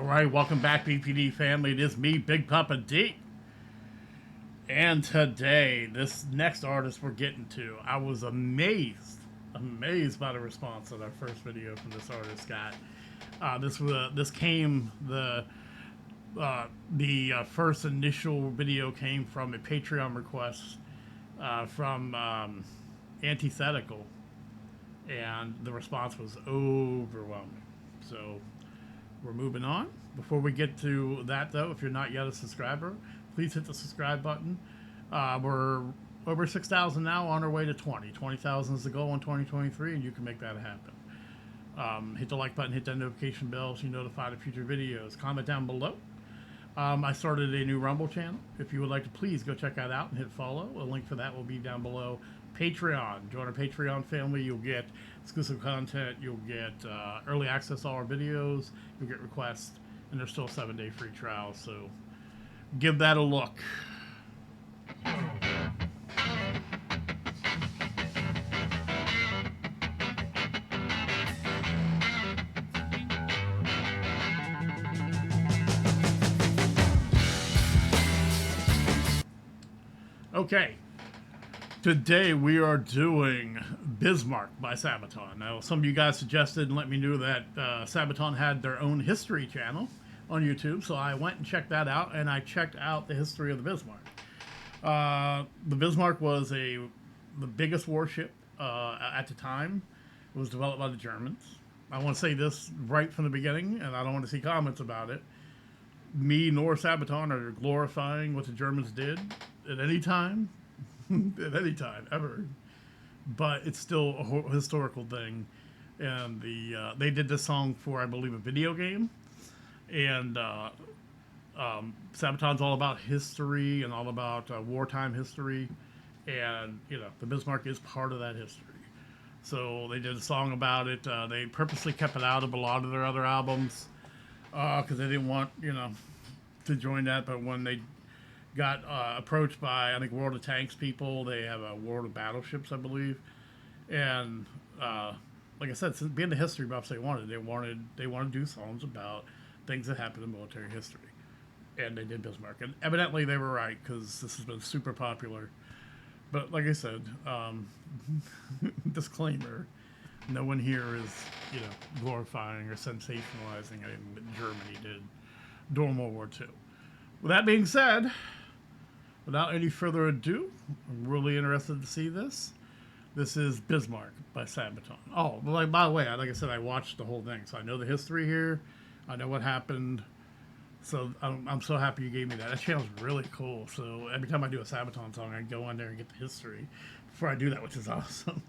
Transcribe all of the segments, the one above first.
Alright, welcome back, BPD family. It is me, Big Papa D. And today, this next artist we're getting to, I was amazed by the response that our first video from this artist got. This came, the first initial video came from a Patreon request from Antithetical, and the response was overwhelming. So we're moving on. Before we get to that, though, if you're not yet a subscriber, please hit the subscribe button. We're over 6,000 now, on our way to 20. 20,000 is the goal in 2023, and you can make that happen. Hit the like button, hit that notification bell so you're notified of future videos. Comment down below. I started a new Rumble channel. If you would like to, please go check that out and hit follow. A link for that will be down below. Patreon. Join our Patreon family. You'll get exclusive content. You'll get early access to all our videos. You'll get requests. And there's still a 7-day free trial. So give that a look. Okay, today we are doing Bismarck by Sabaton. Now, some of you guys suggested and let me know that Sabaton had their own history channel on YouTube, so I went and checked that out, and I checked out the history of the Bismarck. The Bismarck was the biggest warship at the time. It was developed by the Germans. I want to say this right from the beginning, and I don't want to see comments about it. Me nor Sabaton are glorifying what the Germans did at any time, ever. But it's still a historical thing. And they did this song for, I believe, a video game. And Sabaton's all about history and all about wartime history. And, you know, the Bismarck is part of that history. So they did a song about it. They purposely kept it out of a lot of their other albums because they didn't want, you know, to join that. But when they got approached by, I think, World of Tanks people, they have a World of Battleships, I believe. And like I said, since being the history buffs they wanted to do songs about things that happened in military history. And they did Bismarck. And evidently they were right, because this has been super popular. But like I said, disclaimer, no one here is, you know, glorifying or sensationalizing anything that Germany did during World War II. With that being said, without any further ado, I'm really interested to see this. This is Bismarck by Sabaton. Oh, like, by the way, like I said, I watched the whole thing, so I know the history here. I know what happened. So I'm so happy you gave me that. That channel's really cool. So every time I do a Sabaton song, I go in there and get the history before I do that, which is awesome.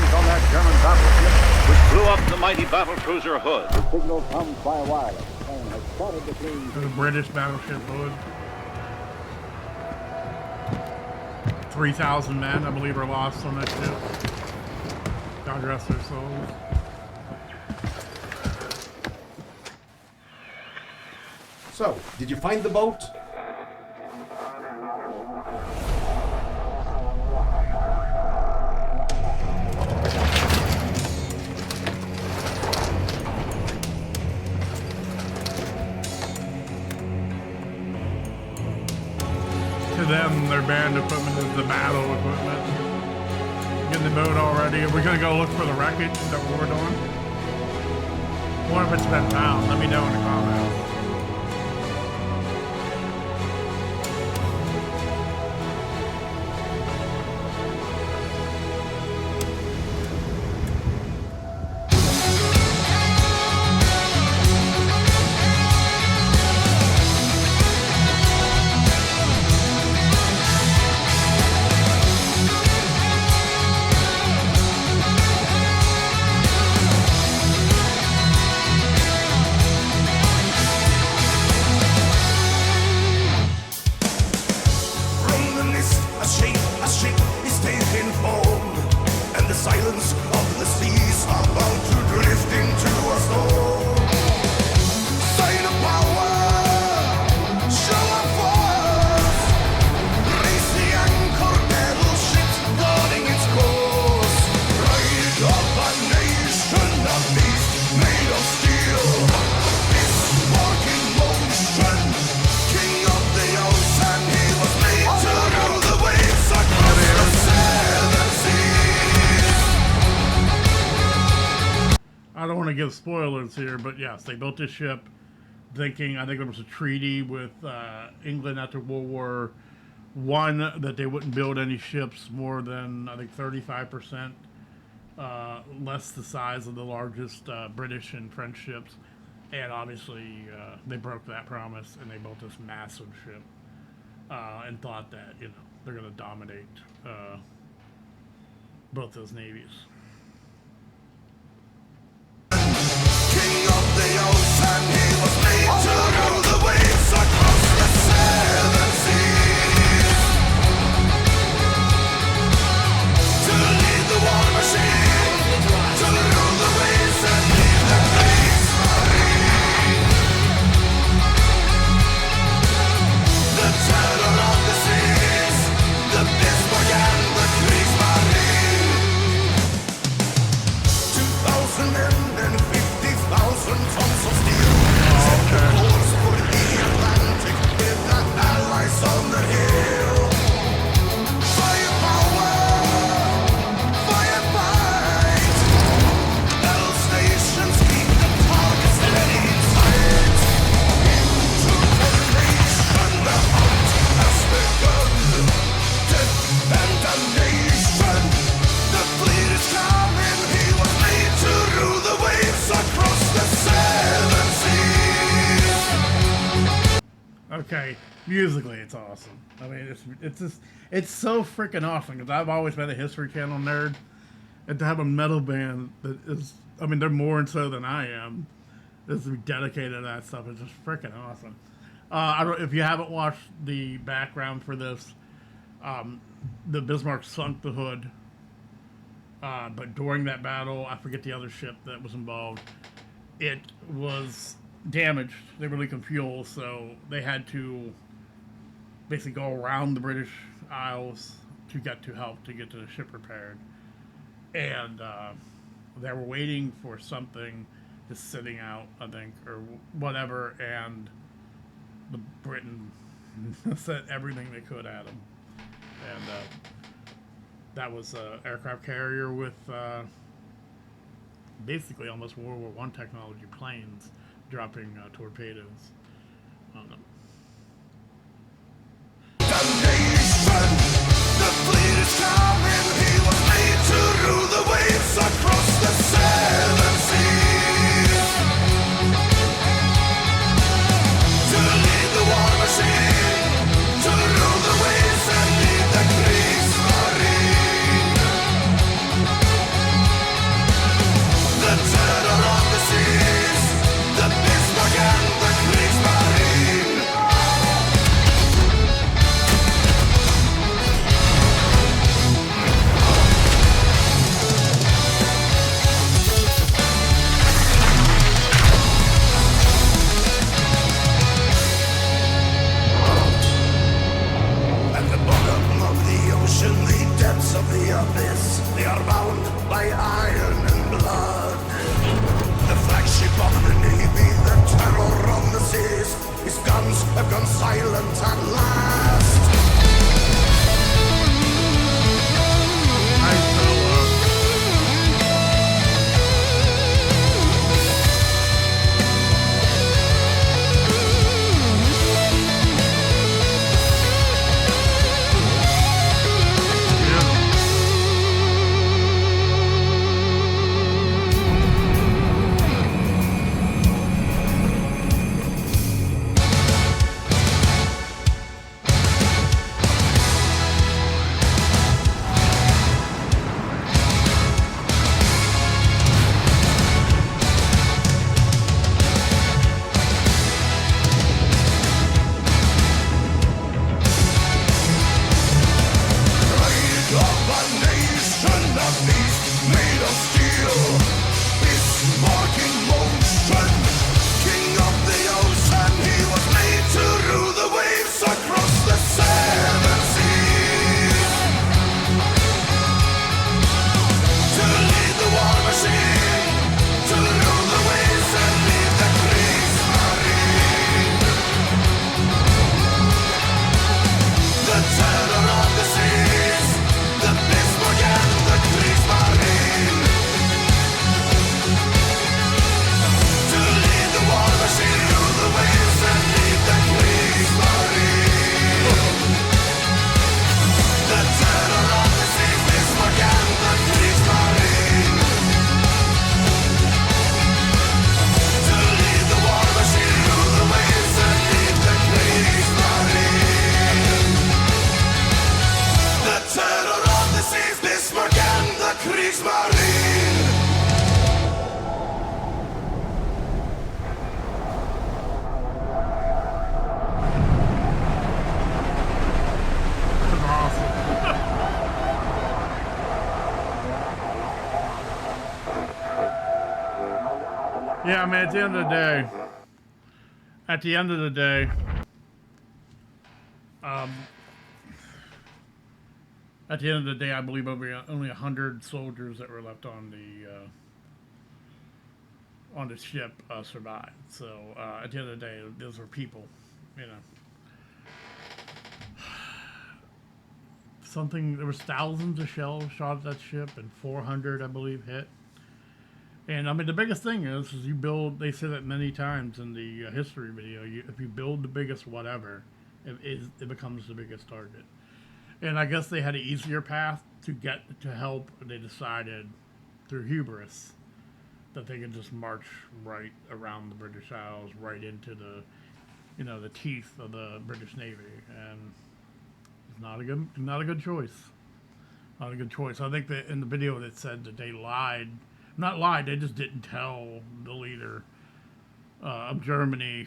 On that German battleship, which blew up the mighty battlecruiser Hood. The signal comes by wireless and has spotted the plane. The British battleship Hood. 3,000 men, I believe, are lost on that ship. God rest their souls. So, did you find the boat? To them, their band equipment is the battle equipment. Getting the boat already. Are we going to go look for the wreckage that we're doing? I wonder if it's been found. Let me know in the comments. give spoilers here, but yes, they built this ship thinking, I think there was a treaty with England after World War One that they wouldn't build any ships more than, I think, 35% less the size of the largest British and French ships. And obviously, they broke that promise and they built this massive ship and thought that, they're going to dominate both those navies. King of the ocean, he was made to rule the waves across the seven seas. To lead the war machine, to rule the waves and lead the Kriegsmarine. The terror of the seas, the Bismarck and the Kriegsmarine. 2,000 men and 50,000 tons of steel. Set the course for the Atlantic with the Allies on the hill. Firepower, firefight. Battle stations keep the target steady in sight. Into formation, the hunt has begun. Death and damnation. The fleet is coming. He was made to rule the waves across the seven seas. Okay, musically it's awesome. I mean, it's so freaking awesome because I've always been a History Channel nerd, and to have a metal band that is, I mean, they're more so than I am, is dedicated to that stuff. It's just freaking awesome. I don't if you haven't watched the background for this, the Bismarck sunk the hood, but during that battle, I forget the other ship that was involved. It was damaged. They were leaking fuel, so they had to basically go around the British Isles to get to help to get the ship repaired. And they were waiting for something just sitting out, I think, or whatever, and the Britain sent everything they could at them. And that was an aircraft carrier with basically almost World War I technology planes dropping torpedoes on them. Damnation, the fleet is coming. He was made to rule the waves across the seven seas. To lead the war machine, to rule the waves and lead the Kriegsmarine. The terror of the seas, the Bismarck and the Kriegsmarine. Yeah, I mean, at the end of the day, I believe only 100 soldiers that were left on the ship survived. So at the end of the day, those were people, you know. There was thousands of shells shot at that ship, and 400, I believe, hit. And I mean, the biggest thing is you build. They say that many times in the history video. If you build the biggest whatever, it becomes the biggest target. And I guess they had an easier path to get to help. They decided through hubris that they could just march right around the British Isles, right into the teeth of the British Navy, and it's not a good choice. Not a good choice. I think that in the video that said that they lied. Not lied. They just didn't tell the leader of Germany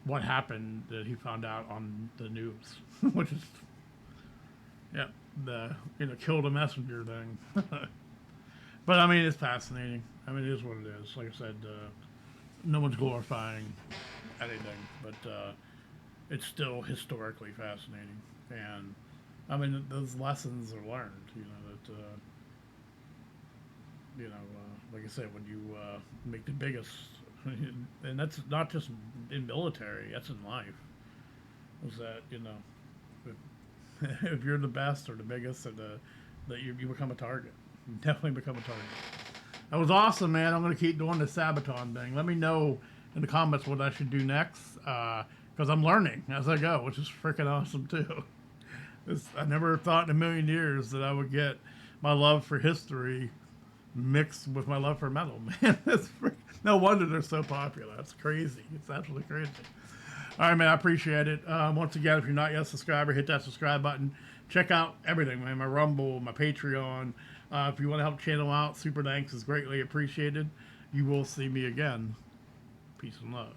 what happened that he found out on the news, which is the killed a messenger thing. But I mean, it's fascinating. I mean, it is what it is. Like I said, no one's glorifying anything, but it's still historically fascinating. And I mean, those lessons are learned. Like I said, when you make the biggest, and that's not just in military, that's in life. Is that if you're the best or the biggest, or that you become a target. You definitely become a target. That was awesome, man. I'm gonna keep doing the Sabaton thing. Let me know in the comments what I should do next, because I'm learning as I go, which is freaking awesome too. I never thought in a million years that I would get my love for history mixed with my love for metal, man. No wonder they're so popular. That's crazy. It's absolutely crazy. All right, man, I appreciate it. Once again, if you're not yet a subscriber, hit that subscribe button. Check out everything, man. My Rumble, my Patreon. If you want to help the channel out, super thanks is greatly appreciated. You will see me again. Peace and love.